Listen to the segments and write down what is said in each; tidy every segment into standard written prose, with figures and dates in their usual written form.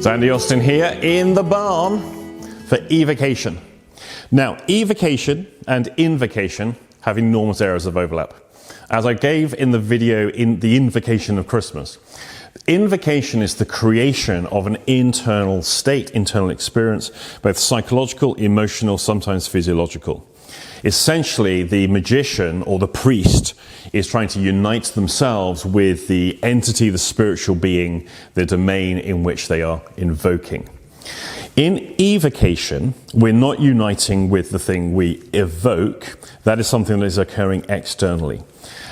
Sandy Austin here in the barn for Evocation. Now, evocation and invocation have enormous areas of overlap. As I gave in the video in the Invocation of Christmas, invocation is the creation of an internal state, internal experience, both psychological, emotional, sometimes physiological. Essentially, the magician or the priest is trying to unite themselves with the entity, the spiritual being, the domain in which they are invoking. In evocation, we're not uniting with the thing we evoke. That is something that is occurring externally.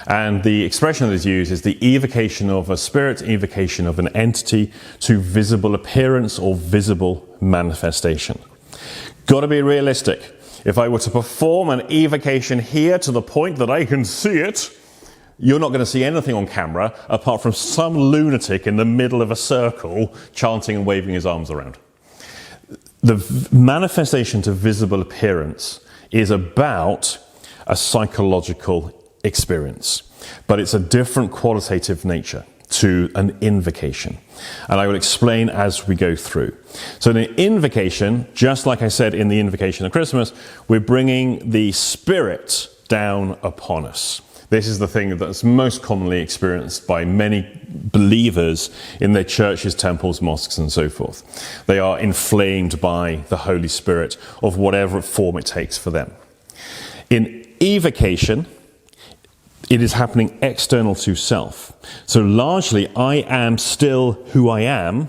And the expression that is used is the evocation of a spirit, evocation of an entity to visible appearance or visible manifestation. Got to be realistic. If I were to perform an evocation here to the point that I can see it, you're not going to see anything on camera apart from some lunatic in the middle of a circle chanting and waving his arms around. The manifestation to visible appearance is about a psychological experience, but it's a different qualitative nature to an invocation. And I will explain as we go through. So in an invocation, just like I said in the Invocation of Christmas, we're bringing the Spirit down upon us. This is the thing that's most commonly experienced by many believers in their churches, temples, mosques, and so forth. They are inflamed by the Holy Spirit of whatever form it takes for them. In evocation, it is happening external to self. So largely, I am still who I am,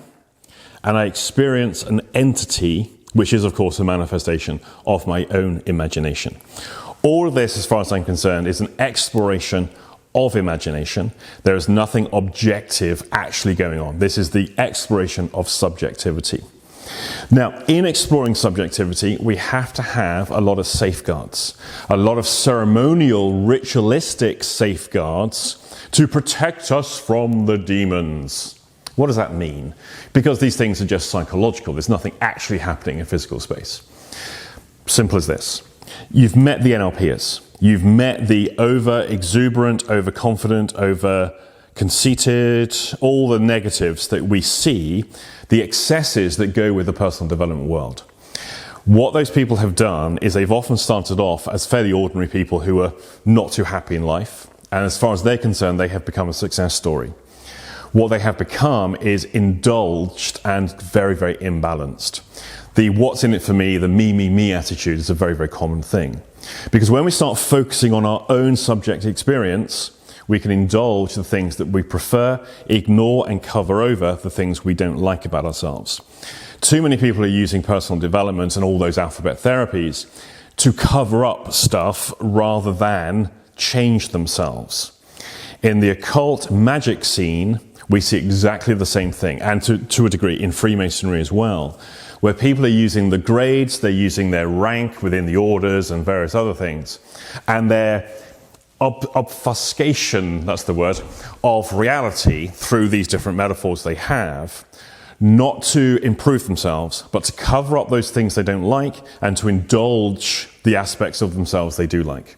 and I experience an entity, which is, of course, a manifestation of my own imagination. All of this, as far as I'm concerned, is an exploration of imagination. There is nothing objective actually going on. This is the exploration of subjectivity. Now, in exploring subjectivity, we have to have a lot of safeguards, a lot of ceremonial, ritualistic safeguards to protect us from the demons. What does that mean? Because these things are just psychological. There's nothing actually happening in physical space. Simple as this. You've met the NLPers. You've met the over-exuberant, overconfident, over-conceited, all the negatives that we see, the excesses that go with the personal development world. What those people have done is they've often started off as fairly ordinary people who are not too happy in life. And as far as they're concerned, they have become a success story. What they have become is indulged and very, very imbalanced. The what's in it for me, the me attitude is a very, very common thing. Because when we start focusing on our own subject experience, we can indulge the things that we prefer, ignore and cover over the things we don't like about ourselves. Too many people are using personal development and all those alphabet therapies to cover up stuff rather than change themselves. In the occult magic scene, we see exactly the same thing, and to a degree in Freemasonry as well, where people are using the grades, they're using their rank within the orders and various other things, and their obfuscation, that's the word, of reality through these different metaphors they have, not to improve themselves, but to cover up those things they don't like and to indulge the aspects of themselves they do like.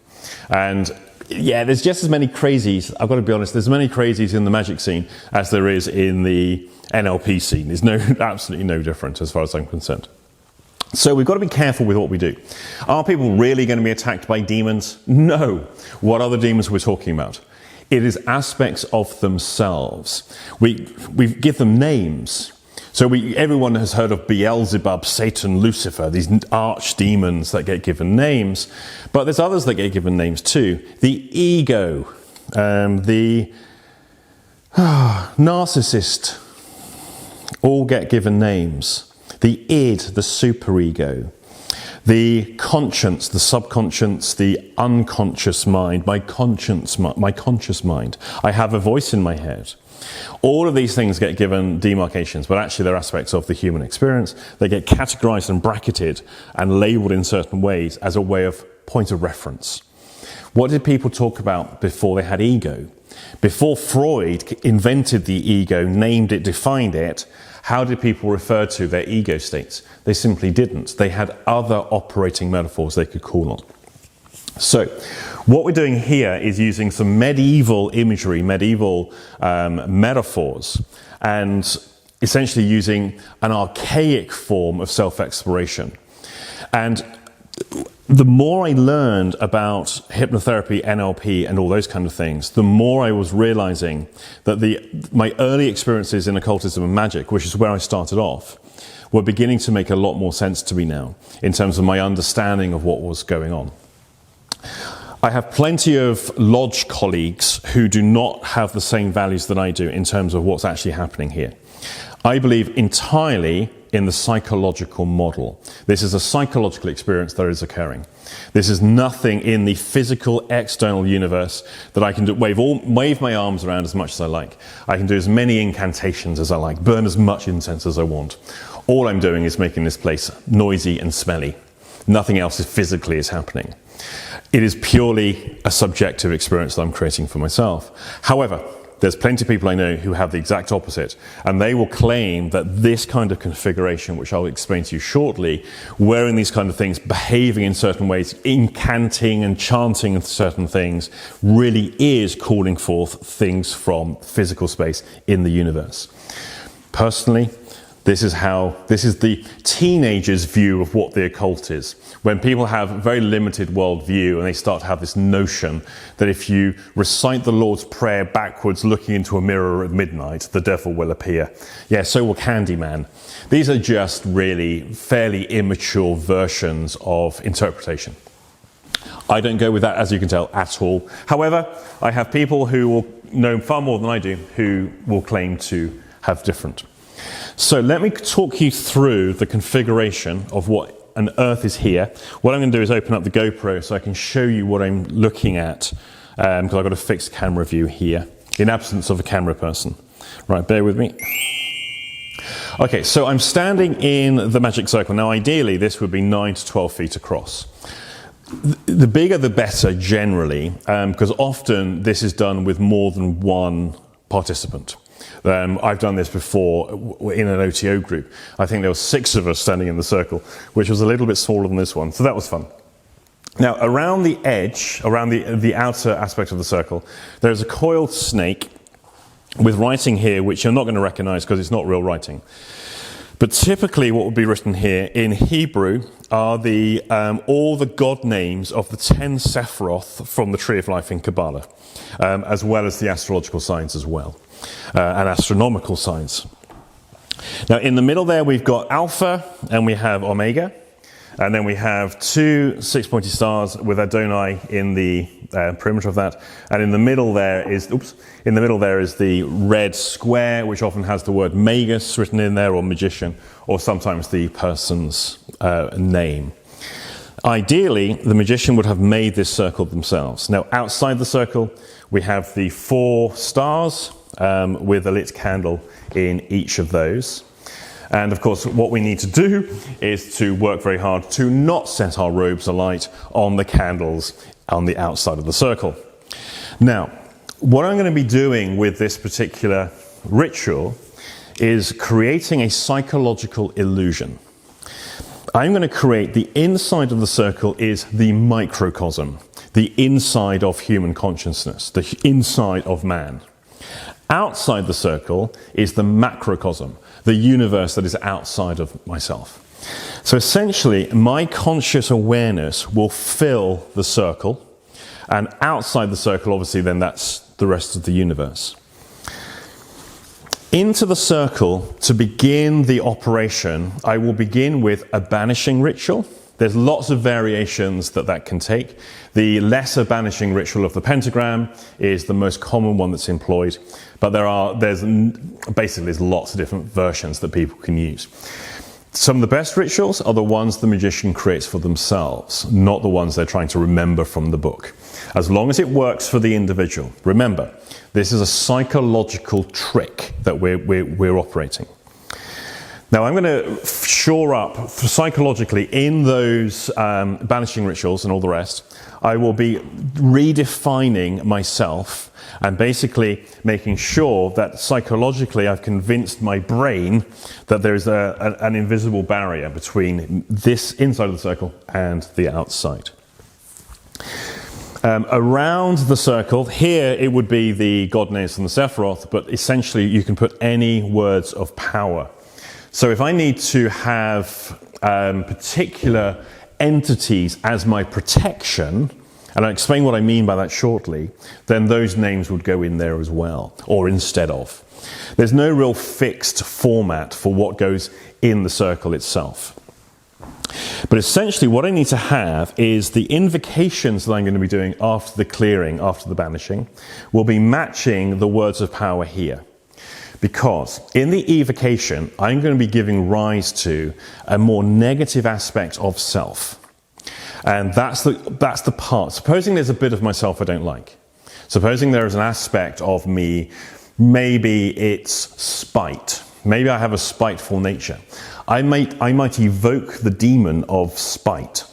And yeah, there's just as many crazies, I've got to be honest, there's as many crazies in the magic scene as there is in the NLP scene. There's absolutely no different as far as I'm concerned. So we've got to be careful with what we do. Are people really going to be attacked by demons? No. What are the demons we're talking about? It is aspects of themselves. We give them names. So everyone has heard of Beelzebub, Satan, Lucifer, these archdemons that get given names. But there's others that get given names too. The ego, the narcissist, all get given names. The id, the superego, the conscience, the subconscious, the unconscious mind, my conscious mind. I have a voice in my head. All of these things get given demarcations, but actually they're aspects of the human experience. They get categorized and bracketed and labeled in certain ways as a way of point of reference. What did people talk about before they had ego? Before Freud invented the ego, named it, defined it, how did people refer to their ego states? They simply didn't. They had other operating metaphors they could call on. So what we're doing here is using some medieval imagery, medieval metaphors, and essentially using an archaic form of self-exploration. And the more I learned about hypnotherapy, NLP, and all those kind of things, the more I was realizing that my early experiences in occultism and magic, which is where I started off, were beginning to make a lot more sense to me now in terms of my understanding of what was going on. I have plenty of lodge colleagues who do not have the same values that I do in terms of what's actually happening here. I believe entirely in the psychological model. This is a psychological experience that is occurring. This is nothing in the physical external universe that I can do, wave my arms around as much as I like. I can do as many incantations as I like, burn as much incense as I want. All I'm doing is making this place noisy and smelly. Nothing else physically is happening. It is purely a subjective experience that I'm creating for myself. However, there's plenty of people I know who have the exact opposite, and they will claim that this kind of configuration, which I'll explain to you shortly, wearing these kind of things, behaving in certain ways, incanting and chanting certain things, really is calling forth things from physical space in the universe. Personally, this is the teenager's view of what the occult is. When people have a very limited worldview and they start to have this notion that if you recite the Lord's Prayer backwards looking into a mirror at midnight, the devil will appear. Yeah, so will Candyman. These are just really fairly immature versions of interpretation. I don't go with that, as you can tell, at all. However, I have people who will know far more than I do who will claim to have different. So let me talk you through the configuration of what on earth is here. What I'm going to do is open up the GoPro so I can show you what I'm looking at, because I've got a fixed camera view here, in absence of a camera person. Right, bear with me. Okay, so I'm standing in the magic circle. Now ideally this would be 9 to 12 feet across. The bigger the better generally, because often this is done with more than one participant. I've done this before in an OTO group. I think there were 6 of us standing in the circle, which was a little bit smaller than this one, so that was fun. Now, around the edge, around the outer aspect of the circle, there's a coiled snake with writing here, which you're not going to recognize because it's not real writing. But typically what would be written here in Hebrew are all the god names of the 10 Sephiroth from the Tree of Life in Kabbalah, as well as the astrological signs as well. And astronomical signs. Now in the middle there we've got Alpha and we have Omega, and then we have 2 6-pointed stars with Adonai in the perimeter of that, and in the middle there is the red square, which often has the word Magus written in there, or magician, or sometimes the person's name. Ideally, the magician would have made this circle themselves. Now outside the circle we have the 4 stars with a lit candle in each of those. And of course, what we need to do is to work very hard to not set our robes alight on the candles on the outside of the circle. Now, what I'm going to be doing with this particular ritual is creating a psychological illusion. I'm going to create the inside of the circle is the microcosm, the inside of human consciousness, the inside of man. Outside the circle is the macrocosm, the universe that is outside of myself. So essentially, my conscious awareness will fill the circle, and outside the circle, obviously, then that's the rest of the universe. Into the circle, to begin the operation, I will begin with a banishing ritual. There's lots of variations that can take. The lesser banishing ritual of the pentagram is the most common one that's employed, but there's lots of different versions that people can use. Some of the best rituals are the ones the magician creates for themselves, not the ones they're trying to remember from the book. As long as it works for the individual. Remember, this is a psychological trick that we're operating. Now I'm going to shore up psychologically in those banishing rituals and all the rest. I will be redefining myself and basically making sure that psychologically I've convinced my brain that there is an invisible barrier between this inside of the circle and the outside. Around the circle, here it would be the God names and the Sephiroth, but essentially you can put any words of power. So if I need to have particular entities as my protection, and I'll explain what I mean by that shortly, then those names would go in there as well, or instead of. There's no real fixed format for what goes in the circle itself. But essentially what I need to have is the invocations that I'm going to be doing after the clearing, after the banishing, will be matching the words of power here. Because in the evocation, I'm going to be giving rise to a more negative aspect of self. And that's the part. Supposing there's a bit of myself I don't like. Supposing there is an aspect of me, maybe it's spite. Maybe I have a spiteful nature. I might evoke the demon of spite.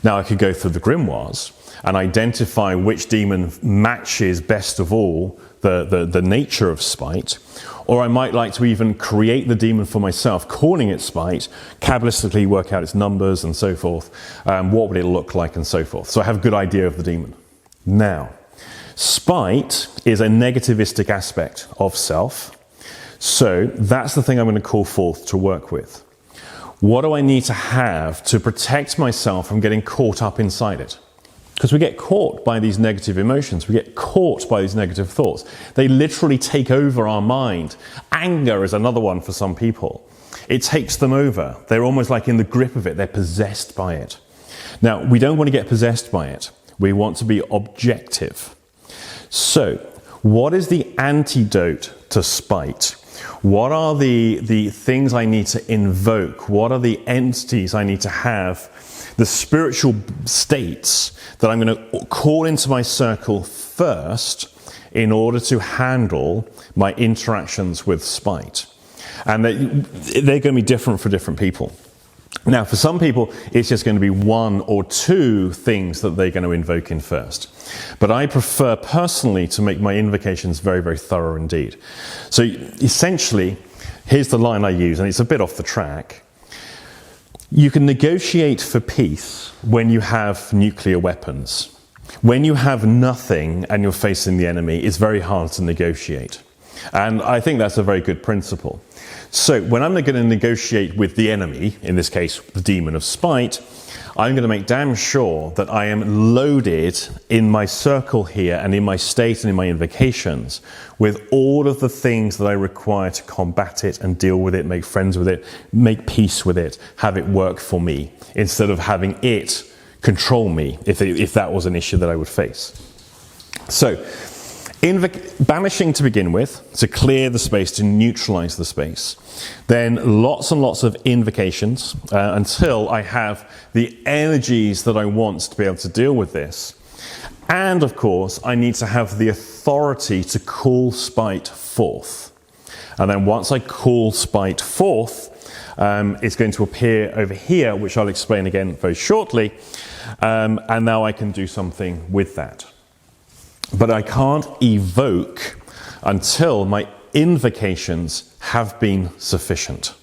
Now I could go through the grimoires and identify which demon matches best of all the nature of spite. Or I might like to even create the demon for myself, calling it spite, Kabbalistically work out its numbers and so forth, what would it look like and so forth. So I have a good idea of the demon. Now, spite is a negativistic aspect of self. So that's the thing I'm going to call forth to work with. What do I need to have to protect myself from getting caught up inside it? Because we get caught by these negative emotions. We get caught by these negative thoughts. They literally take over our mind. Anger is another one for some people. It takes them over. They're almost like in the grip of it. They're possessed by it. Now, we don't want to get possessed by it. We want to be objective. So, what is the antidote to spite? What are the things I need to invoke? What are the entities I need to have? The spiritual states that I'm going to call into my circle first in order to handle my interactions with spite. And they're going to be different for different people. Now, for some people, it's just going to be one or two things that they're going to invoke in first. But I prefer personally to make my invocations very, very thorough indeed. So essentially, here's the line I use, and it's a bit off the track. You can negotiate for peace when you have nuclear weapons. When you have nothing and you're facing the enemy, it's very hard to negotiate. And I think that's a very good principle. So when I'm going to negotiate with the enemy, in this case the demon of spite, I'm going to make damn sure that I am loaded in my circle here and in my state and in my invocations with all of the things that I require to combat it and deal with it, make friends with it, make peace with it, have it work for me, instead of having it control me if that was an issue that I would face. So, banishing to begin with, to clear the space, to neutralize the space. Then lots and lots of invocations until I have the energies that I want to be able to deal with this. And of course, I need to have the authority to call spite forth. And then once I call spite forth, it's going to appear over here, which I'll explain again very shortly. And now I can do something with that. But I can't evoke until my invocations have been sufficient.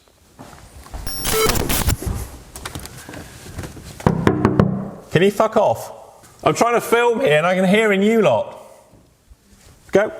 Can you fuck off? I'm trying to film here and I can hear in you lot. Go.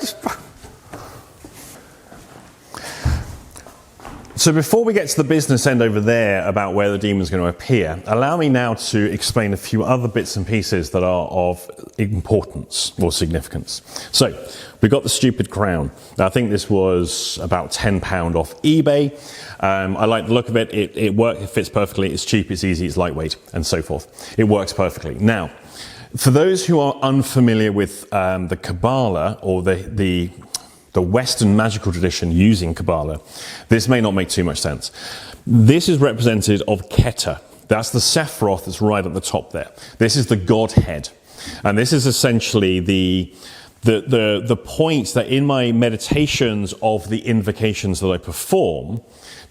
So before we get to the business end over there about where the demon's going to appear, allow me now to explain a few other bits and pieces that are of importance or significance. So, we got the stupid crown. Now, I think this was about £10 off eBay. I like the look of it. It works, it fits perfectly, it's cheap, it's easy, it's lightweight, and so forth. It works perfectly. Now, for those who are unfamiliar with the Kabbalah or the Western magical tradition using Kabbalah, this may not make too much sense. This is representative of Keter. That's the Sephiroth that's right at the top there. This is the Godhead. And this is essentially the point that in my meditations of the invocations that I perform,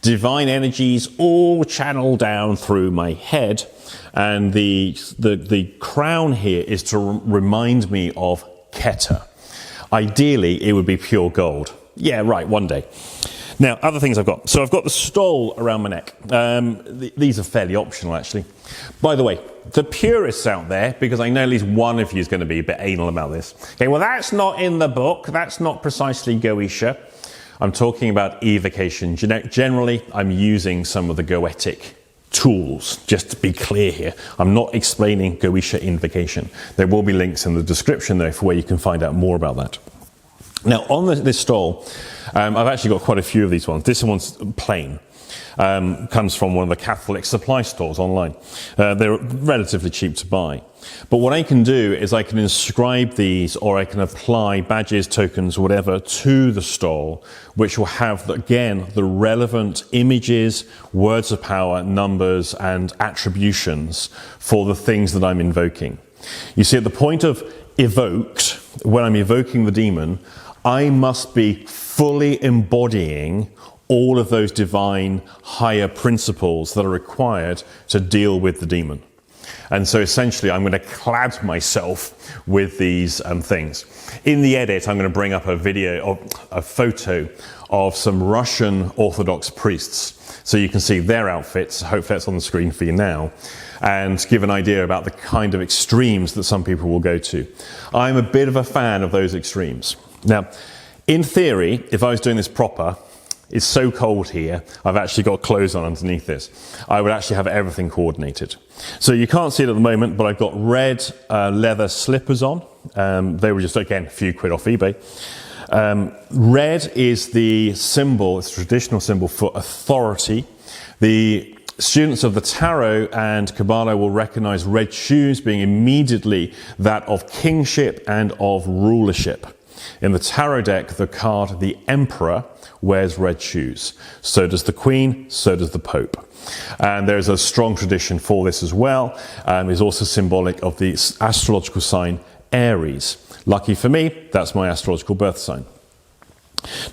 divine energies all channel down through my head. And the crown here is to remind me of Keter. Ideally, it would be pure gold. Yeah, right, one day. Now, other things I've got. So I've got the stole around my neck. These are fairly optional, actually. By the way, the purists out there, because I know at least one of you is going to be a bit anal about this. Okay, well, that's not in the book. That's not precisely goetia. I'm talking about evocation. Generally, I'm using some of the goetic tools, just to be clear here. I'm not explaining goetia invocation. There will be links in the description, though, for where you can find out more about that. Now, on this stole, I've actually got quite a few of these ones. This one's plain. Comes from one of the Catholic supply stores online. They're relatively cheap to buy. But what I can do is I can inscribe these, or I can apply badges, tokens, whatever, to the stole, which will have, again, the relevant images, words of power, numbers, and attributions for the things that I'm invoking. You see, at the point of evoked, when I'm evoking the demon, I must be fully embodying all of those divine higher principles that are required to deal with the demon. And so essentially I'm going to clad myself with these things. In the edit, I'm going to bring up a video, a photo of some Russian Orthodox priests. So you can see their outfits. Hopefully that's on the screen for you now. And give an idea about the kind of extremes that some people will go to. I'm a bit of a fan of those extremes. Now, in theory, if I was doing this proper, it's so cold here, I've actually got clothes on underneath this. I would actually have everything coordinated. So you can't see it at the moment, but I've got red leather slippers on. They were just, again, a few quid off eBay. Red is the symbol, it's a traditional symbol for authority. The students of the Tarot and Kabbalah will recognize red shoes being immediately that of kingship and of rulership. In the Tarot deck, the card, the Emperor, wears red shoes. So does the Queen, so does the Pope. And there's a strong tradition for this as well. It's also symbolic of the astrological sign Aries. Lucky for me, that's my astrological birth sign.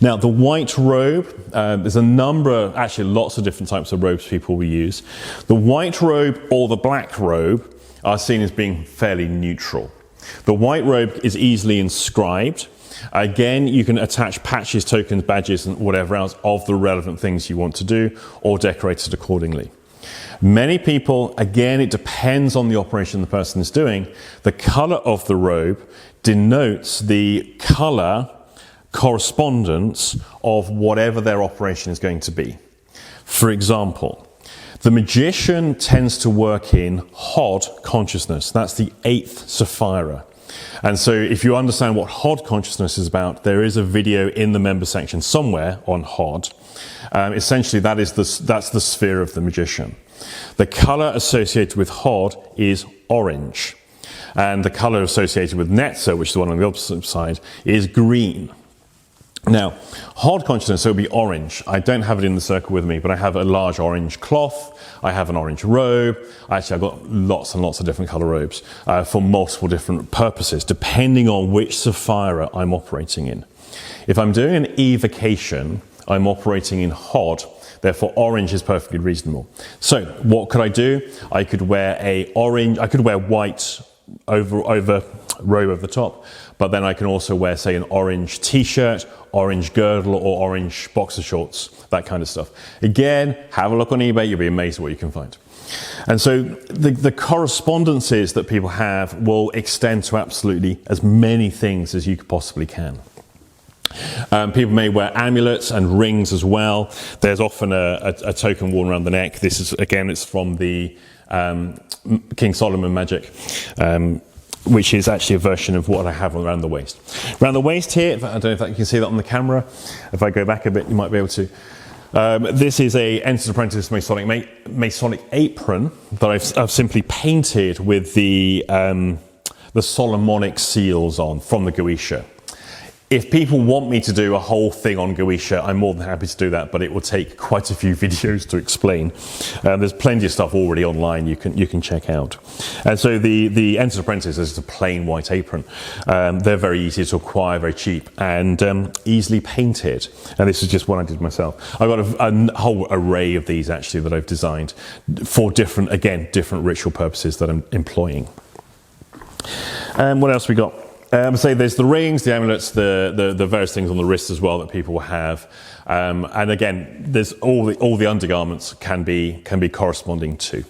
Now, the white robe, there's a number, actually lots of different types of robes people will use. The white robe or the black robe are seen as being fairly neutral. The white robe is easily inscribed. Again, you can attach patches, tokens, badges, and whatever else of the relevant things you want to do, or decorate it accordingly. Many people, again, it depends on the operation the person is doing. The color of the robe denotes the color correspondence of whatever their operation is going to be. For example, the magician tends to work in Hod consciousness. That's the 8th Sapphira. And so if you understand what Hod consciousness is about, there is a video in the member section somewhere on Hod. Essentially, that's the sphere of the magician. The color associated with Hod is orange. And the color associated with Netzer, which is the one on the opposite side, is green. Now, Hod consciousness, so it would be orange. I don't have it in the circle with me, but I have a large orange cloth. I have an orange robe. Actually, I've got lots and lots of different color robes for multiple different purposes, depending on which Sapphira I'm operating in. If I'm doing an evocation, I'm operating in Hod. Therefore, orange is perfectly reasonable. So, what could I do? I could wear white over robe over the top, but then I can also wear, say, an orange t-shirt, orange girdle, or orange boxer shorts, that kind of stuff. Again, have a look on eBay, you'll be amazed at what you can find. And so the correspondences that people have will extend to absolutely as many things as you possibly can. People may wear amulets and rings as well. There's often a token worn around the neck. This is, again, it's from the King Solomon magic, which is actually a version of what I have around the waist. Around the waist here, I don't know if you can see that on the camera. If I go back a bit, you might be able to. This is a Entered Apprentice Masonic apron that I've simply painted with the Solomonic seals on from the goetia. If people want me to do a whole thing on goetia, I'm more than happy to do that, but it will take quite a few videos to explain. There's plenty of stuff already online you can check out. And so the Entered Apprentice is a plain white apron. They're very easy to acquire, very cheap, and easily painted. And this is just one I did myself. I've got a whole array of these actually that I've designed for different ritual purposes that I'm employing. What else we got? So there's the rings, the amulets, the various things on the wrists as well that people have. And again, there's all the undergarments can be corresponding to.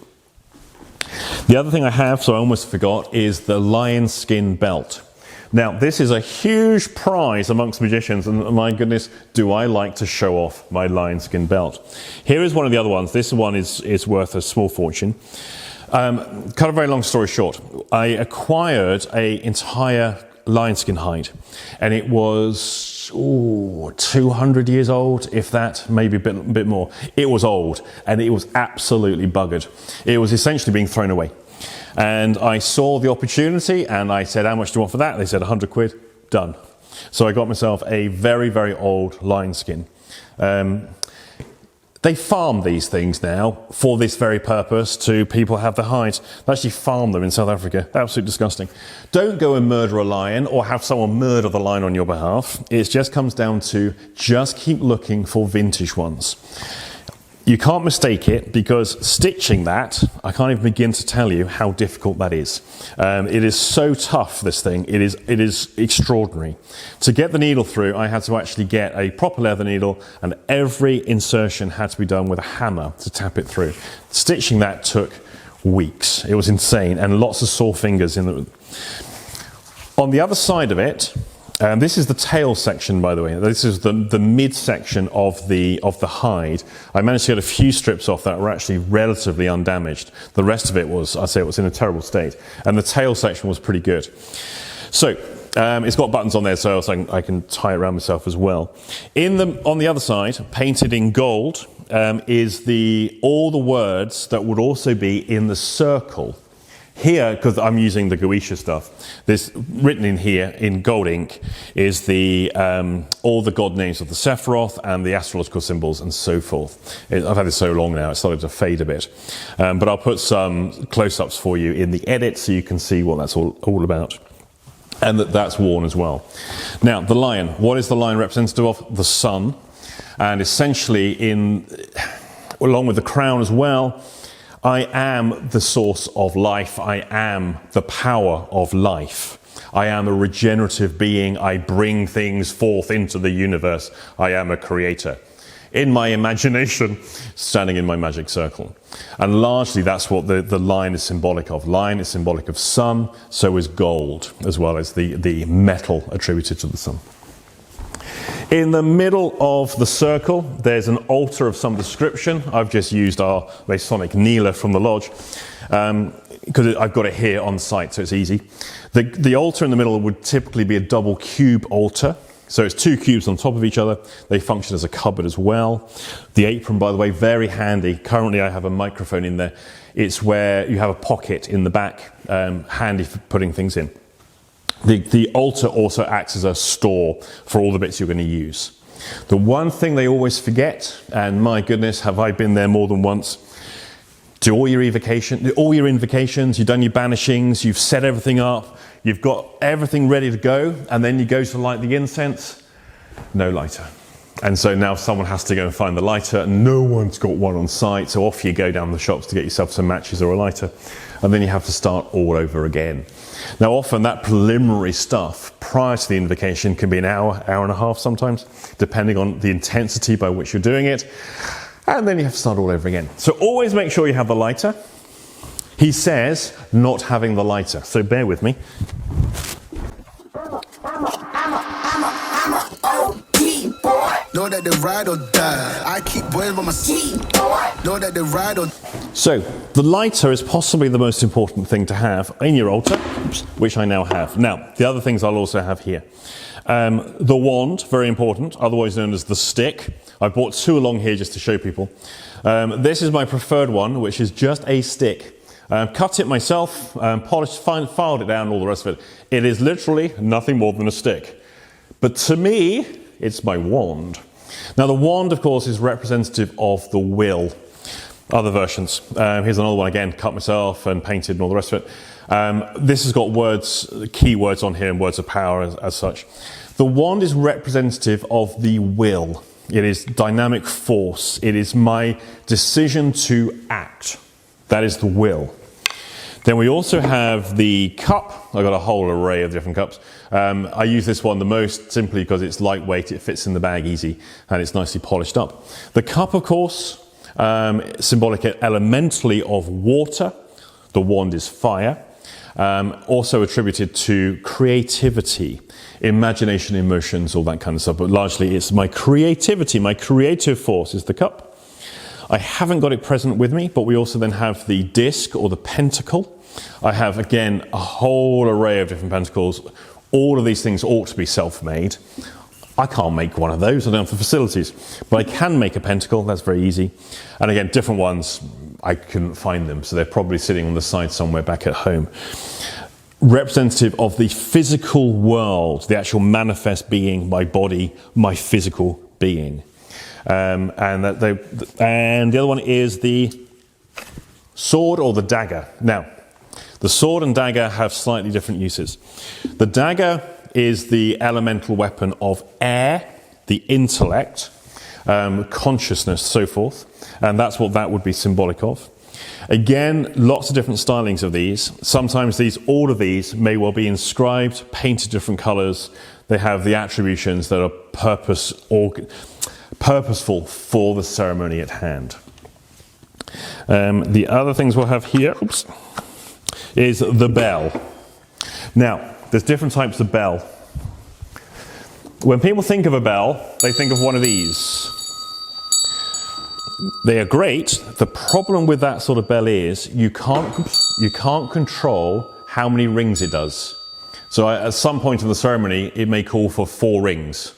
The other thing I have, so I almost forgot, is the lion skin belt. Now, this is a huge prize amongst magicians, and my goodness, do I like to show off my lion skin belt. Here is one of the other ones. This one is worth a small fortune. Cut a very long story short, I acquired an entire lion skin hide, and it was 200 years old, if that, maybe a bit more. It was old, and it was absolutely buggered. It was essentially being thrown away. And I saw the opportunity, and I said, how much do you want for that? They said 100 quid, done. So I got myself a very, very old lion skin. They farm these things now for this very purpose, to people have the hides. They actually farm them in South Africa. Absolutely disgusting. Don't go and murder a lion or have someone murder the lion on your behalf. It just comes down to just keep looking for vintage ones. You can't mistake it, because stitching that, I can't even begin to tell you how difficult that is. It is so tough, this thing. It is extraordinary. To get the needle through, I had to actually get a proper leather needle, and every insertion had to be done with a hammer to tap it through. Stitching that took weeks. It was insane, and lots of sore fingers. On the other side of it, this is the tail section, by the way. This is the mid-section of the hide. I managed to get a few strips off that were actually relatively undamaged. The rest of it was, I'd say it was in a terrible state. And the tail section was pretty good. So, it's got buttons on there, so I can tie it around myself as well. On the other side, painted in gold, is all the words that would also be in the circle. Here, because I'm using the goetia stuff, this written in here in gold ink is all the god names of the Sephiroth and the astrological symbols and so forth. I've had this so long now, it's started to fade a bit. But I'll put some close-ups for you in the edit so you can see what that's all about. And that's worn as well. Now, the lion. What is the lion representative of? The sun. And essentially, along with the crown as well, I am the source of life. I am the power of life. I am a regenerative being. I bring things forth into the universe. I am a creator. In my imagination, standing in my magic circle. And largely that's what the lion is symbolic of. Lion is symbolic of sun, so is gold, as well as the metal attributed to the sun. In the middle of the circle, there's an altar of some description. I've just used our Masonic kneeler from the lodge, because I've got it here on site, so it's easy. The altar in the middle would typically be a double cube altar. So it's two cubes on top of each other. They function as a cupboard as well. The apron, by the way, very handy. Currently I have a microphone in there. It's where you have a pocket in the back, handy for putting things in. The altar also acts as a store for all the bits you're going to use. The one thing they always forget, and my goodness, have I been there more than once, do all your invocations, you've done your banishings, you've set everything up, you've got everything ready to go, and then you go to light the incense, no lighter. And so now someone has to go and find the lighter, and no one's got one on site, so off you go down the shops to get yourself some matches or a lighter, and then you have to start all over again. Now often that preliminary stuff prior to the invocation can be an hour, hour and a half sometimes, depending on the intensity by which you're doing it, and then you have to start all over again. So always make sure you have the lighter. He says not having the lighter, so bear with me. Know that they ride or die. I keep boys by my seat. Know that they ride or. So the lighter is possibly the most important thing to have in your altar, which I now have. Now the other things I'll also have here. The wand, very important, otherwise known as the stick. I brought two along here just to show people. This is my preferred one, which is just a stick. Cut it myself, polished, filed it down, all the rest of it. It is literally nothing more than a stick. But to me, it's my wand. Now the wand, of course, is representative of the will. Other versions. Here's another one again, cut myself and painted and all the rest of it. This has got words, key words on here and words of power as such. The wand is representative of the will. It is dynamic force. It is my decision to act. That is the will. Then we also have the cup. I've got a whole array of different cups. I use this one the most simply because it's lightweight, it fits in the bag easy, and it's nicely polished up. The cup, of course, symbolic elementally of water. The wand is fire. Also attributed to creativity, imagination, emotions, all that kind of stuff. But largely it's my creativity, my creative force is the cup. I haven't got it present with me, but we also then have the disc or the pentacle. I have, again, a whole array of different pentacles. All of these things ought to be self-made. I can't make one of those, I don't have the facilities, but I can make a pentacle, that's very easy. And again, different ones, I couldn't find them, so they're probably sitting on the side somewhere back at home. Representative of the physical world, the actual manifest being, my body, my physical being. And the other one is the sword or the dagger. Now, the sword and dagger have slightly different uses. The dagger is the elemental weapon of air, the intellect, consciousness, so forth, and that's what that would be symbolic of. Again, lots of different stylings of these. Sometimes all of these may well be inscribed, painted different colours. They have the attributions that are purposeful for the ceremony at hand. The other things we'll have here is the bell. Now, there's different types of bell. When people think of a bell, they think of one of these. They are great. The problem with that sort of bell is you can't control how many rings it does. So at some point in the ceremony, it may call for 4 rings.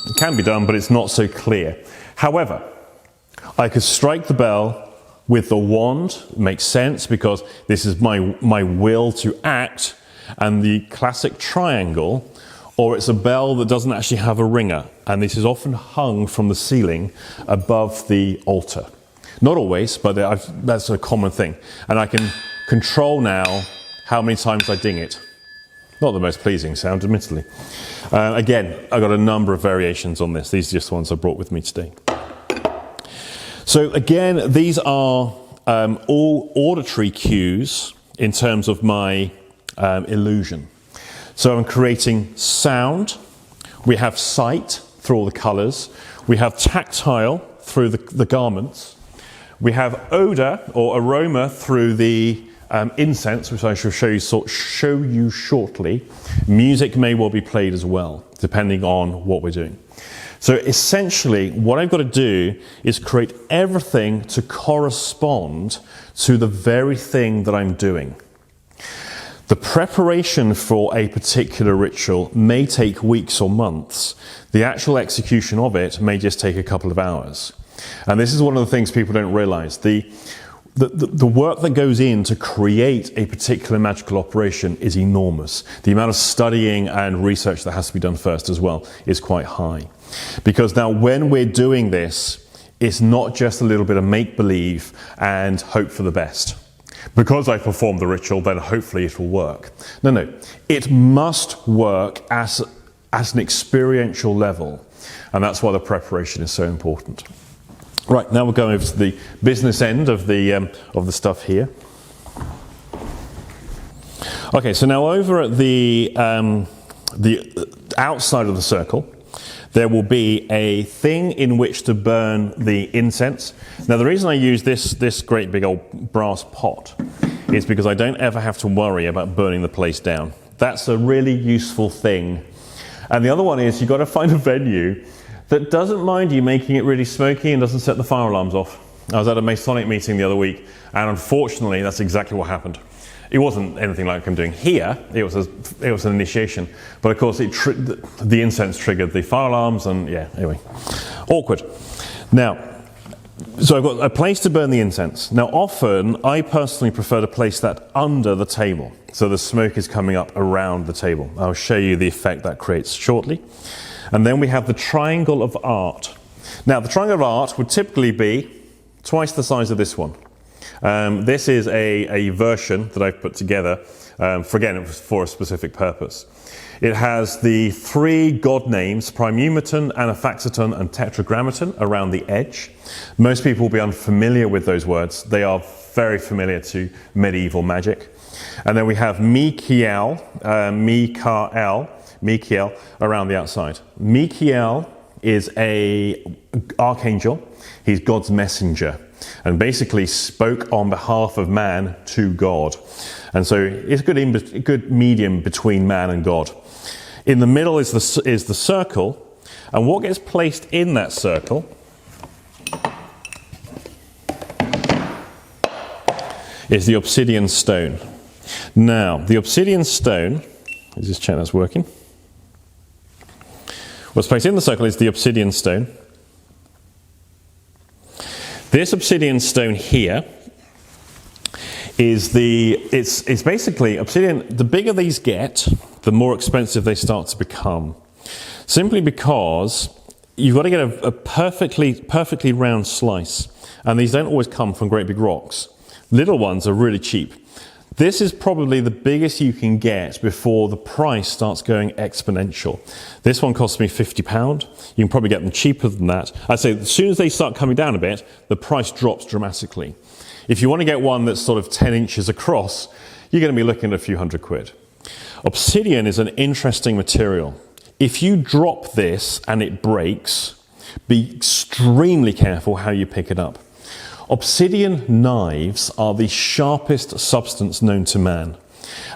It can be done, but it's not so clear. However, I could strike the bell with the wand. It makes sense because this is my will to act, and the classic triangle, or it's a bell that doesn't actually have a ringer, and this is often hung from the ceiling above the altar. Not always, but that's a common thing. And I can control now how many times I ding it. Not the most pleasing sound, admittedly. Again, I've got a number of variations on this. These are just the ones I brought with me today. So again, these are all auditory cues in terms of my illusion. So I'm creating sound. We have sight through all the colours. We have tactile through the garments. We have odour or aroma through the incense, which I shall show you shortly. Music may well be played as well, depending on what we're doing. So essentially, what I've got to do is create everything to correspond to the very thing that I'm doing. The preparation for a particular ritual may take weeks or months. The actual execution of it may just take a couple of hours. And this is one of the things people don't realize. The work that goes in to create a particular magical operation is enormous. The amount of studying and research that has to be done first as well is quite high. Because now when we're doing this, it's not just a little bit of make-believe and hope for the best. Because I performed the ritual, then hopefully it will work. No. It must work as an experiential level. And that's why the preparation is so important. Right, now we'll go over to the business end of the stuff here. Okay, so now over at the outside of the circle, there will be a thing in which to burn the incense. Now the reason I use this great big old brass pot is because I don't ever have to worry about burning the place down. That's a really useful thing. And the other one is you've got to find a venue that doesn't mind you making it really smoky and doesn't set the fire alarms off. I was at a Masonic meeting the other week, and unfortunately that's exactly what happened. It wasn't anything like I'm doing here, it was an initiation, but of course the incense triggered the fire alarms, and yeah, anyway, awkward. Now, so I've got a place to burn the incense. Now often, I personally prefer to place that under the table, so the smoke is coming up around the table. I'll show you the effect that creates shortly. And then we have the triangle of art. Now the triangle of art would typically be twice the size of this one. This is a version that I've put together, for a specific purpose. It has the 3 god names, Primemeton, Anaphaxeton, and Tetragrammaton, around the edge. Most people will be unfamiliar with those words. They are very familiar to medieval magic. And then we have Michael around the outside. Michael is an archangel. He's God's messenger, and basically spoke on behalf of man to God. And so it's a good medium between man and God. In the middle is the circle, and what gets placed in that circle is the Obsidian Stone. Now, the Obsidian Stone, let's just check that's working. What's placed in the circle is the Obsidian Stone. This Obsidian Stone here is it's basically obsidian. The bigger these get, the more expensive they start to become. Simply because you've got to get a perfectly round slice, and these don't always come from great big rocks. Little ones are really cheap. This is probably the biggest you can get before the price starts going exponential. This one cost me £50. You can probably get them cheaper than that. I'd say as soon as they start coming down a bit, the price drops dramatically. If you want to get one that's sort of 10 inches across, you're going to be looking at a few £100. Obsidian is an interesting material. If you drop this and it breaks, be extremely careful how you pick it up. Obsidian knives are the sharpest substance known to man.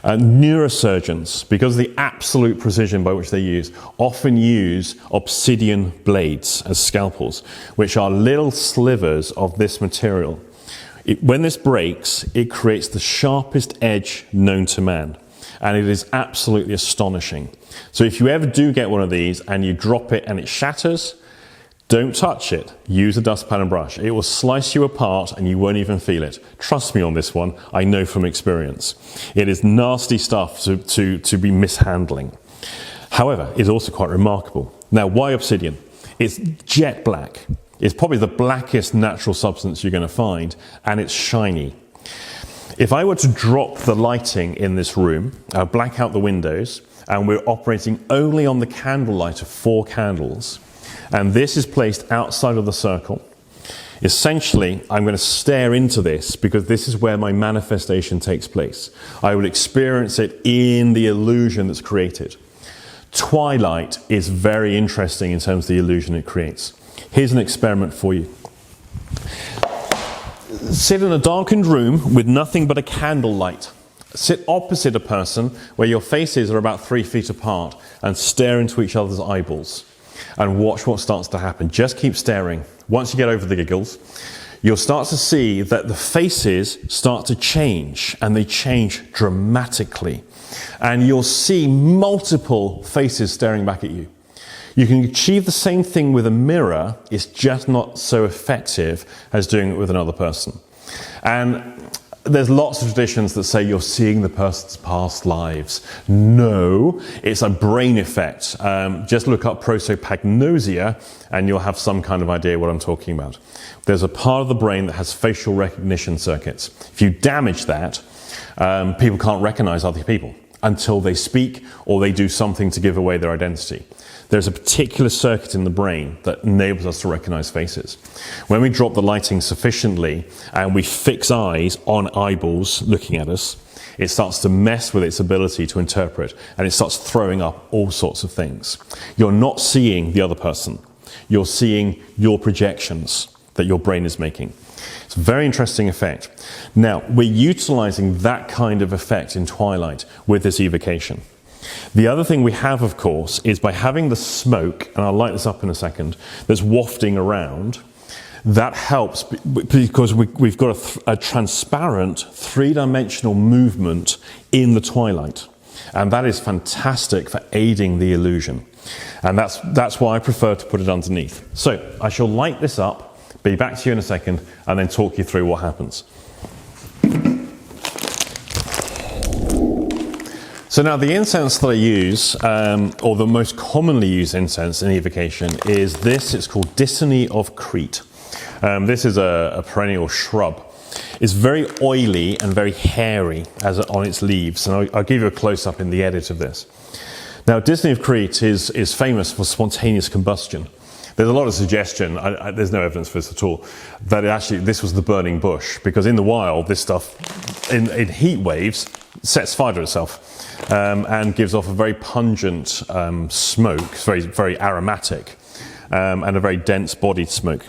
Neurosurgeons, because of the absolute precision by which they use, often use obsidian blades as scalpels, which are little slivers of this material. When this breaks, it creates the sharpest edge known to man, and it is absolutely astonishing. So if you ever do get one of these and you drop it and it shatters, don't touch it. Use a dustpan and brush. It will slice you apart and you won't even feel it. Trust me on this one. I know from experience. It is nasty stuff to be mishandling. However, it's also quite remarkable. Now, why obsidian? It's jet black. It's probably the blackest natural substance you're going to find, and it's shiny. If I were to drop the lighting in this room, black out the windows, and we're operating only on the candlelight of 4 candles, and this is placed outside of the circle, essentially I'm going to stare into this because this is where my manifestation takes place. I will experience it in the illusion that's created. Twilight is very interesting in terms of the illusion it creates. Here's an experiment for you. Sit in a darkened room with nothing but a candlelight. Sit opposite a person where your faces are about 3 feet apart and stare into each other's eyeballs. And watch what starts to happen. Just keep staring. Once you get over the giggles, you'll start to see that the faces start to change, and they change dramatically. And you'll see multiple faces staring back at you. You can achieve the same thing with a mirror, it's just not so effective as doing it with another person. And there's lots of traditions that say you're seeing the person's past lives. No, it's a brain effect. Just look up prosopagnosia and you'll have some kind of idea what I'm talking about. There's a part of the brain that has facial recognition circuits. If you damage that, people can't recognize other people until they speak or they do something to give away their identity. There's a particular circuit in the brain that enables us to recognize faces. When we drop the lighting sufficiently and we fix eyes on eyeballs looking at us, it starts to mess with its ability to interpret, and it starts throwing up all sorts of things. You're not seeing the other person. You're seeing your projections that your brain is making. It's a very interesting effect. Now, we're utilizing that kind of effect in Twilight with this evocation. The other thing we have, of course, is by having the smoke, and I'll light this up in a second, that's wafting around, that helps because we've got a transparent 3-dimensional movement in the twilight. And that is fantastic for aiding the illusion. And that's why I prefer to put it underneath. So I shall light this up, be back to you in a second, and then talk you through what happens. So now the incense that I use, or the most commonly used incense in evocation, is this. It's called Diceny of Crete. This is a perennial shrub. It's very oily and very hairy on its leaves, and I'll give you a close-up in the edit of this. Now, Disney of Crete is famous for spontaneous combustion. There's a lot of suggestion, there's no evidence for this at all, that actually this was the burning bush, because in the wild, this stuff, in heat waves, sets fire to itself and gives off a very pungent smoke. It's very, very aromatic and a very dense bodied smoke.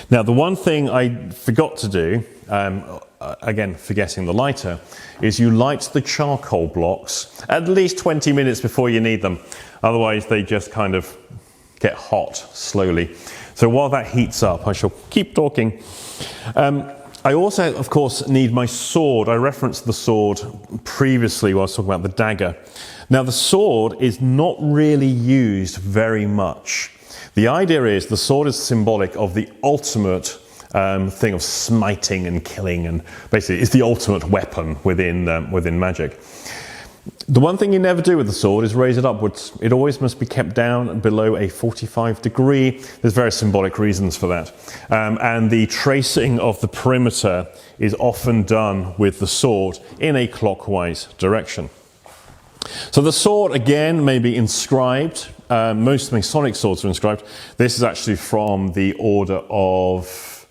Now, the one thing I forgot to do, again, forgetting the lighter, is you light the charcoal blocks at least 20 minutes before you need them. Otherwise, they just kind of get hot slowly. So while that heats up, I shall keep talking. I also, of course, need my sword. I referenced the sword previously while I was talking about the dagger. Now, the sword is not really used very much. The idea is the sword is symbolic of the ultimate thing of smiting and killing, and basically it's the ultimate weapon within magic. The one thing you never do with the sword is raise it upwards. It always must be kept down below a 45 degree. There's very symbolic reasons for that. And the tracing of the perimeter is often done with the sword in a clockwise direction. So the sword, again, may be inscribed. Most Masonic swords are inscribed. This is actually from the order of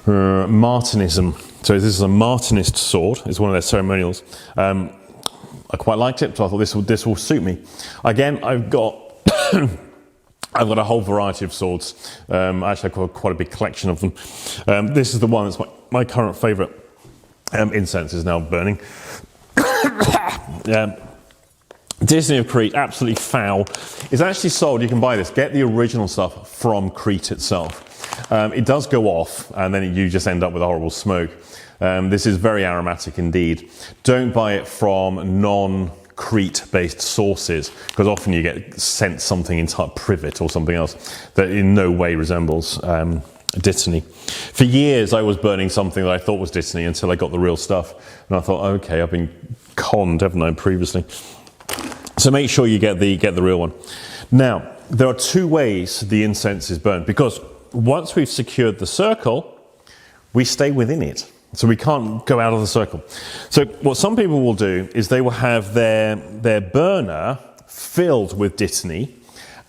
Martinism. So this is a Martinist sword. It's one of their ceremonials. I quite liked it, so I thought this will suit me. Again, I've got a whole variety of swords. Actually, I've got quite a big collection of them. This is the one that's my current favourite. Incense is now burning. Disney of Crete, absolutely foul. It's actually sold, you can buy this, get the original stuff from Crete itself. It does go off, and then you just end up with a horrible smoke. This is very aromatic indeed. Don't buy it from non-Crete based sources, because often you get sent something entirely privet or something else that in no way resembles Dittany. For years I was burning something that I thought was Dittany until I got the real stuff, and I thought, okay, I've been conned, haven't I, previously? So make sure you get the real one. Now, there are two ways the incense is burned, because once we've secured the circle, we stay within it. So we can't go out of the circle. So what some people will do is they will have their burner filled with Dittany,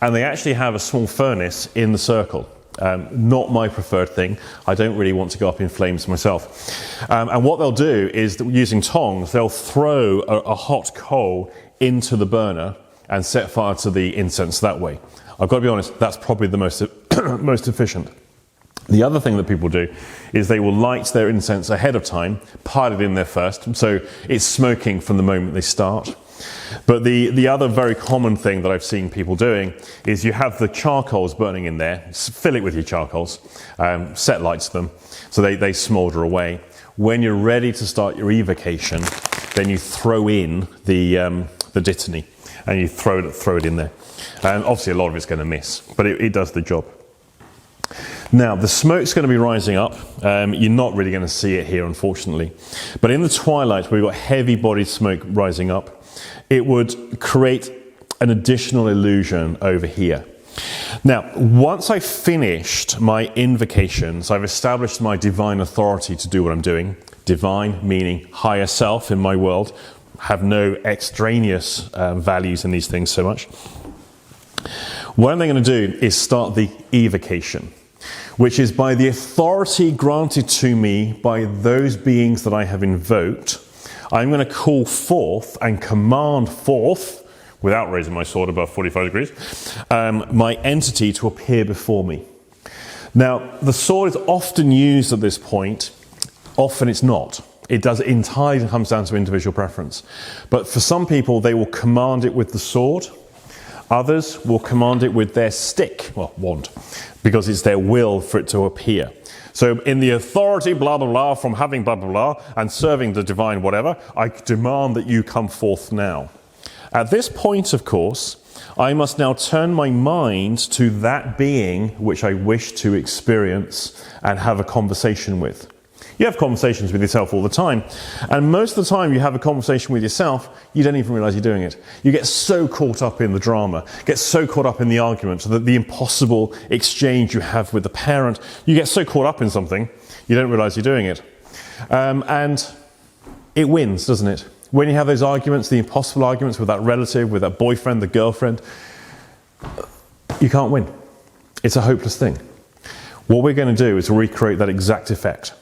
and they actually have a small furnace in the circle. Not my preferred thing. I don't really want to go up in flames myself. And what they'll do is, using tongs, they'll throw a hot coal into the burner and set fire to the incense that way. I've got to be honest, that's probably the most efficient. The other thing that people do is they will light their incense ahead of time, pile it in there first, so it's smoking from the moment they start. But the other very common thing that I've seen people doing is you have the charcoals burning in there, fill it with your charcoals, set lights to them, so they smoulder away. When you're ready to start your evocation, then you throw in the Dittany, and you throw it in there. And obviously a lot of it's going to miss, but it does the job. Now, the smoke's going to be rising up. You're not really going to see it here, unfortunately. But in the twilight, we've got heavy-bodied smoke rising up. It would create an additional illusion over here. Now, once I've finished my invocations, I've established my divine authority to do what I'm doing. Divine, meaning higher self in my world. Have no extraneous values in these things so much. What I'm then going to do is start the evocation, which is by the authority granted to me by those beings that I have invoked, I'm going to call forth and command forth, without raising my sword above 45 degrees, my entity to appear before me. Now, the sword is often used at this point, often it's not. It entirely comes down to individual preference. But for some people, they will command it with the sword. Others will command it with their stick, well, wand, because it's their will for it to appear. So in the authority, blah, blah, blah, from having blah, blah, blah, and serving the divine whatever, I demand that you come forth now. At this point, of course, I must now turn my mind to that being which I wish to experience and have a conversation with. You have conversations with yourself all the time, and most of the time you have a conversation with yourself, you don't even realize you're doing it. You get so caught up in the drama, get so caught up in the argument, that the impossible exchange you have with the parent, you get so caught up in something, you don't realize you're doing it. And it wins, doesn't it? When you have those arguments, the impossible arguments with that relative, with that boyfriend, the girlfriend, you can't win. It's a hopeless thing. What we're going to do is recreate that exact effect.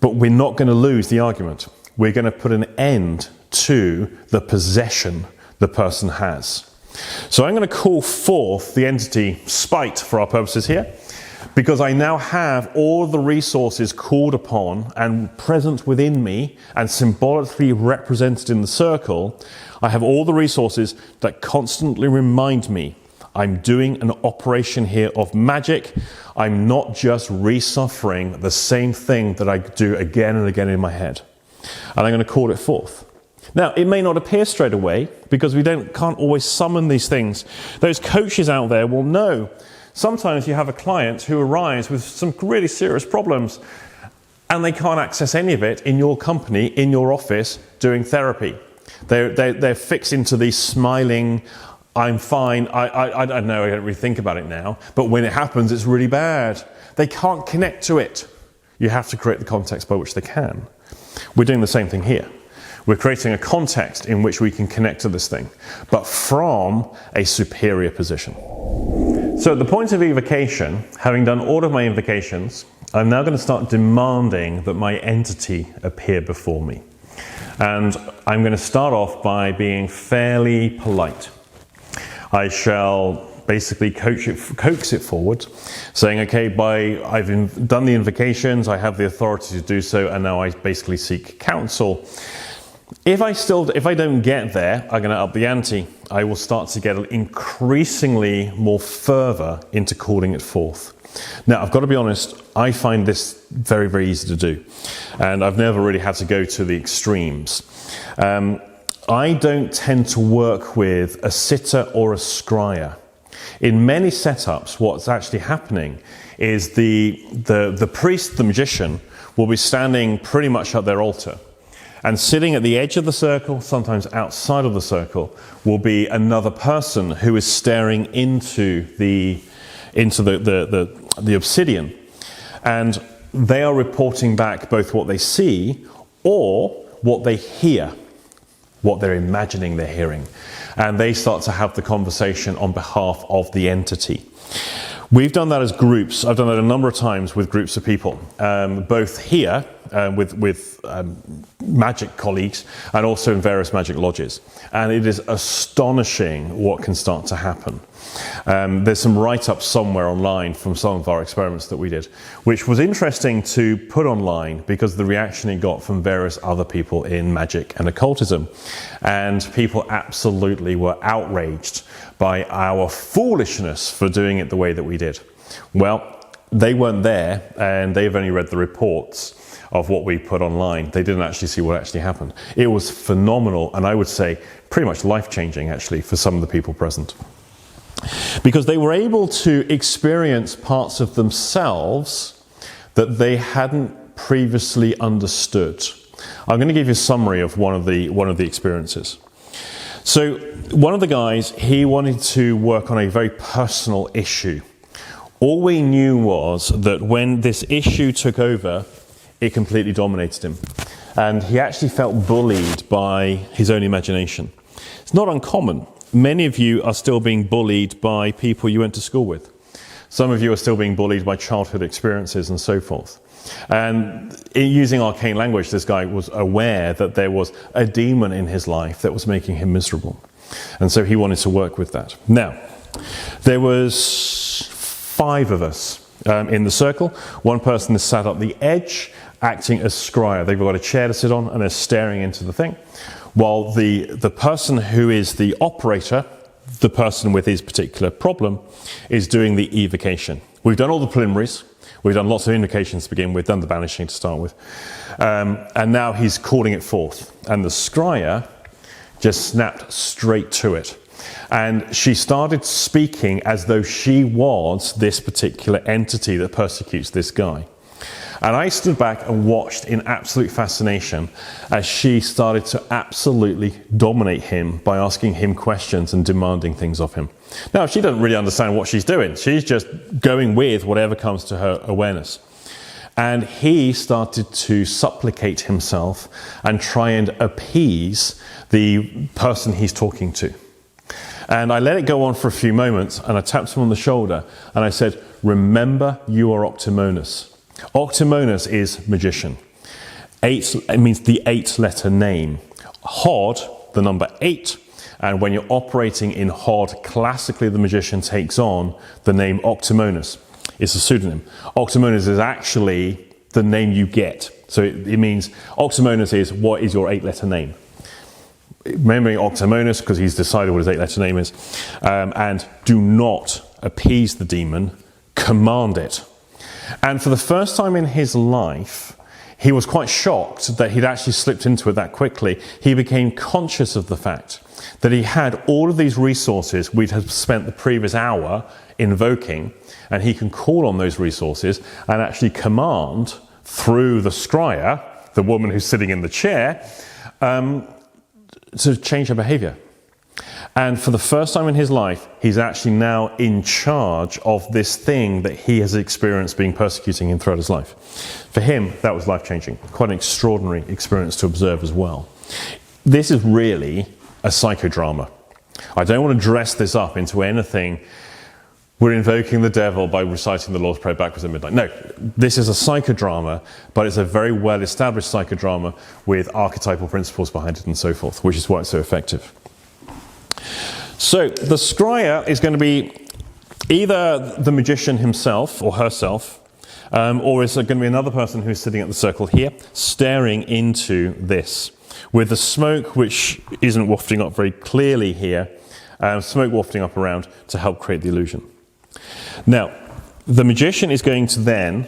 But we're not going to lose the argument. We're going to put an end to the possession the person has. So I'm going to call forth the entity spite for our purposes here, because I now have all the resources called upon and present within me and symbolically represented in the circle. I have all the resources that constantly remind me I'm doing an operation here of magic. I'm not just resuffering the same thing that I do again and again in my head. And I'm going to call it forth. Now, it may not appear straight away because we can't always summon these things. Those coaches out there will know. Sometimes you have a client who arrives with some really serious problems and they can't access any of it in your company, in your office, doing therapy. They're fixed into these smiling, I'm fine, I don't know, I don't really think about it now, but when it happens, it's really bad. They can't connect to it. You have to create the context by which they can. We're doing the same thing here. We're creating a context in which we can connect to this thing, but from a superior position. So at the point of evocation, having done all of my invocations, I'm now going to start demanding that my entity appear before me. And I'm going to start off by being fairly polite. I shall basically coax it forward, saying, okay, I've done the invocations, I have the authority to do so, and now I basically seek counsel. If I don't get there, I'm going to up the ante. I will start to get increasingly more fervor into calling it forth. Now, I've got to be honest, I find this very, very easy to do. And I've never really had to go to the extremes. I don't tend to work with a sitter or a scryer. In many setups, what's actually happening is the priest, the magician, will be standing pretty much at their altar. And sitting at the edge of the circle, sometimes outside of the circle, will be another person who is staring into the obsidian. And they are reporting back both what they see or what they hear, what they're imagining they're hearing. And they start to have the conversation on behalf of the entity. We've done that as groups. I've done that a number of times with groups of people, both here with magic colleagues and also in various magic lodges. And it is astonishing what can start to happen. There's some write-ups somewhere online from some of our experiments that we did, which was interesting to put online because of the reaction it got from various other people in magic and occultism. And people absolutely were outraged by our foolishness for doing it the way that we did. Well, they weren't there, and they've only read the reports of what we put online. They didn't actually see what actually happened. It was phenomenal, and I would say pretty much life-changing, actually, for some of the people present. Because they were able to experience parts of themselves that they hadn't previously understood. I'm going to give you a summary of one of the experiences. So one of the guys, he wanted to work on a very personal issue. All we knew was that when this issue took over, it completely dominated him. And he actually felt bullied by his own imagination. It's not uncommon. Many of you are still being bullied by people you went to school with. Some of you are still being bullied by childhood experiences and so forth. And using arcane language, this guy was aware that there was a demon in his life that was making him miserable. And so he wanted to work with that. Now, there was 5 of us in the circle. One person is sat at the edge, acting as scryer. They've got a chair to sit on and they're staring into the thing. While the person who is the operator, the person with his particular problem, is doing the evocation. We've done all the preliminaries. We've done lots of invocations to begin with, done the banishing to start with. And now he's calling it forth. And the scryer just snapped straight to it. And she started speaking as though she was this particular entity that persecutes this guy. And I stood back and watched in absolute fascination as she started to absolutely dominate him by asking him questions and demanding things of him. Now, she doesn't really understand what she's doing. She's just going with whatever comes to her awareness. And he started to supplicate himself and try and appease the person he's talking to. And I let it go on for a few moments, and I tapped him on the shoulder, and I said, remember, you are Octomonus. Octomonus is magician. It means the 8-letter name. Hod, the number 8, and when you're operating in Hod, classically the magician takes on the name Octomonus. It's a pseudonym. Octomonus is actually the name you get. So it means Octomonus is what is your 8-letter name. Remembering Octomonus because he's decided what his 8-letter name is. And do not appease the demon, command it. And for the first time in his life, he was quite shocked that he'd actually slipped into it that quickly. He became conscious of the fact that he had all of these resources we'd have spent the previous hour invoking, and he can call on those resources and actually command through the scryer, the woman who's sitting in the chair, to change her behavior. And for the first time in his life, he's actually now in charge of this thing that he has experienced being persecuting him throughout his life. For him, that was life-changing. Quite an extraordinary experience to observe as well. This is really a psychodrama. I don't want to dress this up into anything. We're invoking the devil by reciting the Lord's Prayer backwards at midnight. No, this is a psychodrama, but it's a very well-established psychodrama with archetypal principles behind it and so forth, which is why it's so effective. So the scryer is going to be either the magician himself or herself, or is going to be another person who's sitting at the circle here, staring into this, with the smoke, which isn't wafting up very clearly here, smoke wafting up around to help create the illusion. Now, the magician is going to then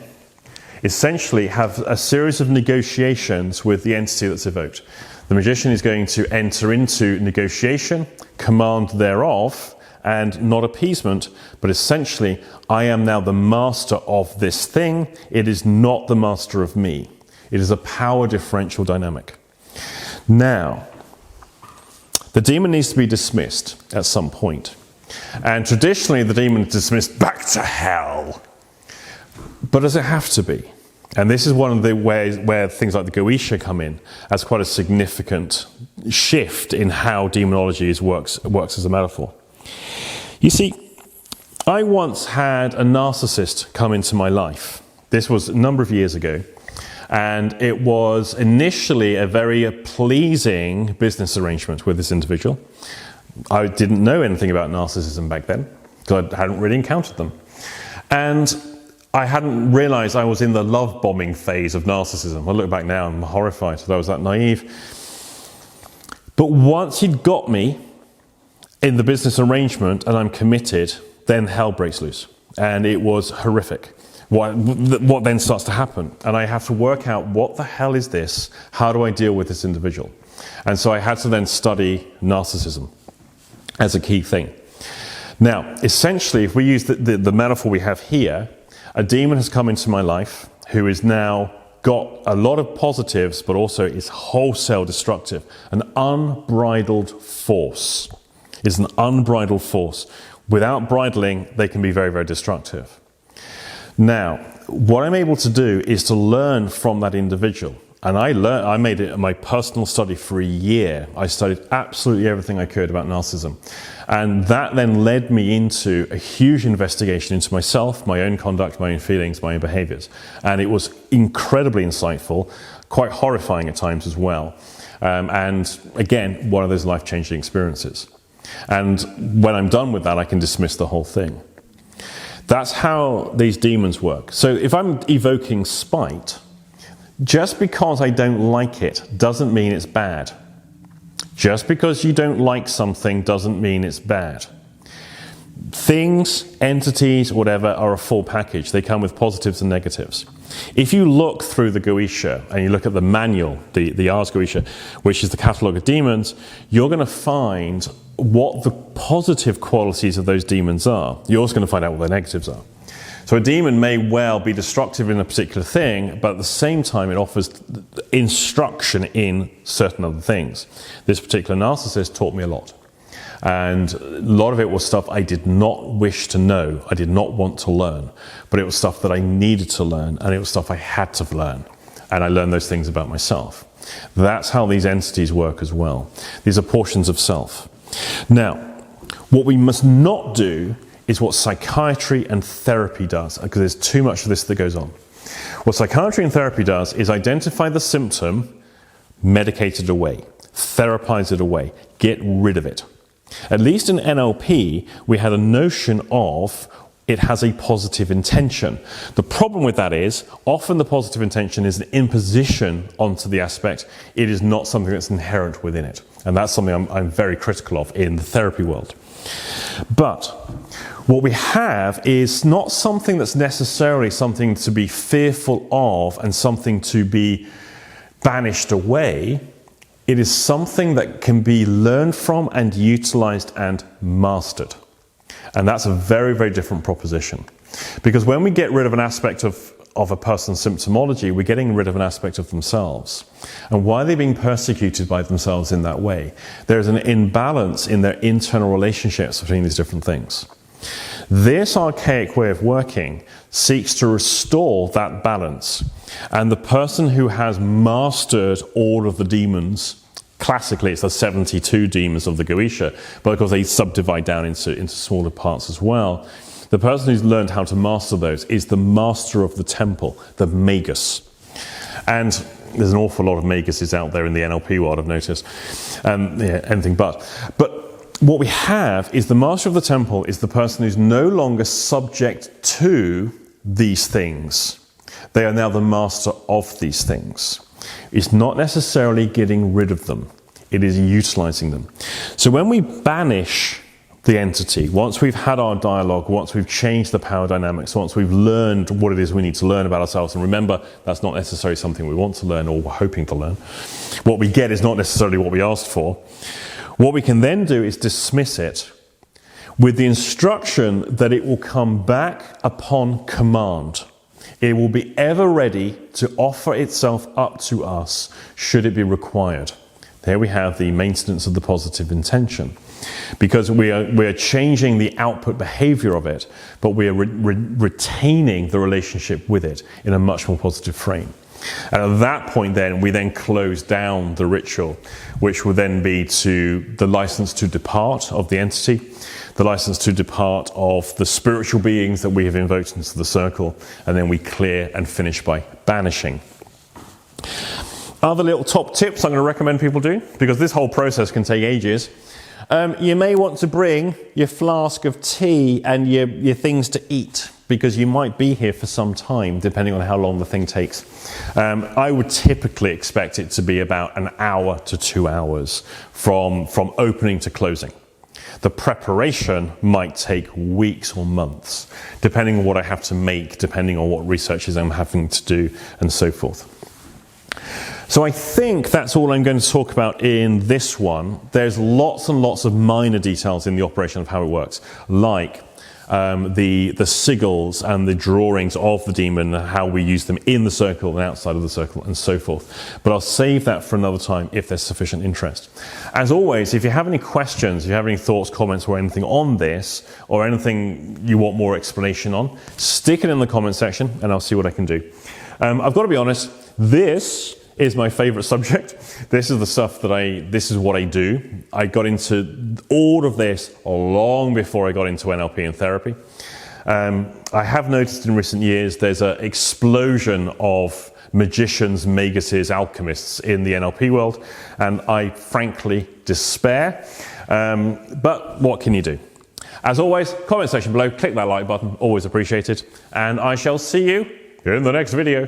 essentially have a series of negotiations with the entity that's evoked. The magician is going to enter into negotiation, command thereof, and not appeasement, but essentially, I am now the master of this thing. It is not the master of me. It is a power differential dynamic. Now, the demon needs to be dismissed at some point. And traditionally, the demon is dismissed back to hell. But does it have to be? And this is one of the ways where things like the goetia come in as quite a significant shift in how demonology works as a metaphor. You see, I once had a narcissist come into my life. This was a number of years ago. And it was initially a very pleasing business arrangement with this individual. I didn't know anything about narcissism back then, because I hadn't really encountered them. And I hadn't realized I was in the love bombing phase of narcissism. I look back now and I'm horrified that I was that naive. But once he'd got me in the business arrangement and I'm committed, then hell breaks loose. And it was horrific. What then starts to happen? And I have to work out, what the hell is this? How do I deal with this individual? And so I had to then study narcissism as a key thing. Now, essentially, if we use the metaphor we have here, a demon has come into my life who is now got a lot of positives, but also is wholesale destructive. An unbridled force. It's an unbridled force. Without bridling, they can be very, very destructive. Now, what I'm able to do is to learn from that individual. And I made it my personal study for a year. I studied absolutely everything I could about narcissism. And that then led me into a huge investigation into myself, my own conduct, my own feelings, my own behaviors. And it was incredibly insightful, quite horrifying at times as well. And again, one of those life-changing experiences. And when I'm done with that, I can dismiss the whole thing. That's how these demons work. So if I'm evoking spite, just because I don't like it doesn't mean it's bad. Just because you don't like something doesn't mean it's bad. Things, entities, whatever, are a full package. They come with positives and negatives. If you look through the goetia and you look at the manual, the Ars Goetia, which is the catalogue of demons, you're going to find what the positive qualities of those demons are. You're also going to find out what their negatives are. So a demon may well be destructive in a particular thing, but at the same time it offers instruction in certain other things. This particular narcissist taught me a lot. And a lot of it was stuff I did not wish to know, I did not want to learn, but it was stuff that I needed to learn, and it was stuff I had to learn. And I learned those things about myself. That's how these entities work as well. These are portions of self. Now, what we must not do is what psychiatry and therapy does, because there's too much of this that goes on. What psychiatry and therapy does is identify the symptom, medicate it away, therapize it away, get rid of it. At least in NLP, we had a notion of it has a positive intention. The problem with that is, often the positive intention is an imposition onto the aspect. It is not something that's inherent within it. And that's something I'm very critical of in the therapy world. But what we have is not something that's necessarily something to be fearful of and something to be banished away. It is something that can be learned from and utilized and mastered. And that's a very, very different proposition. Because when we get rid of an aspect of a person's symptomology, we're getting rid of an aspect of themselves. And why are they being persecuted by themselves in that way? There is an imbalance in their internal relationships between these different things. This archaic way of working seeks to restore that balance. And the person who has mastered all of the demons, classically it's the 72 demons of the goetia, but of course they subdivide down into smaller parts as well. The person who's learned how to master those is the master of the temple, the magus. And there's an awful lot of maguses out there in the NLP world, I've noticed. Anything but. But what we have is the master of the temple is the person who's no longer subject to these things. They are now the master of these things. It's not necessarily getting rid of them. It is utilizing them. So when we banish the entity, once we've had our dialogue, once we've changed the power dynamics, once we've learned what it is we need to learn about ourselves, and remember, that's not necessarily something we want to learn or we're hoping to learn. What we get is not necessarily what we asked for. What we can then do is dismiss it with the instruction that it will come back upon command. It will be ever ready to offer itself up to us should it be required. There we have the maintenance of the positive intention. Because we are changing the output behavior of it, but we are retaining the relationship with it in a much more positive frame. And at that point then, we then close down the ritual, which will then be to the license to depart of the entity, the license to depart of the spiritual beings that we have invoked into the circle, and then we clear and finish by banishing. Other little top tips I'm going to recommend people do, because this whole process can take ages. You may want to bring your flask of tea and your things to eat, because you might be here for some time, depending on how long the thing takes. I would typically expect it to be about an hour to 2 hours from opening to closing. The preparation might take weeks or months, depending on what I have to make, depending on what researches I'm having to do, and so forth. So I think that's all I'm going to talk about in this one. There's lots and lots of minor details in the operation of how it works, like the sigils and the drawings of the demon, and how we use them in the circle and outside of the circle, and so forth. But I'll save that for another time if there's sufficient interest. As always, if you have any questions, if you have any thoughts, comments, or anything on this, or anything you want more explanation on, stick it in the comment section and I'll see what I can do. I've got to be honest, this is my favorite subject. This is the stuff this is what I do. I got into all of this long before I got into NLP and therapy. I have noticed in recent years there's an explosion of magicians, maguses, alchemists in the NLP world, and I frankly despair. But what can you do? As always, comment section below, click that like button, always appreciated, and I shall see you in the next video.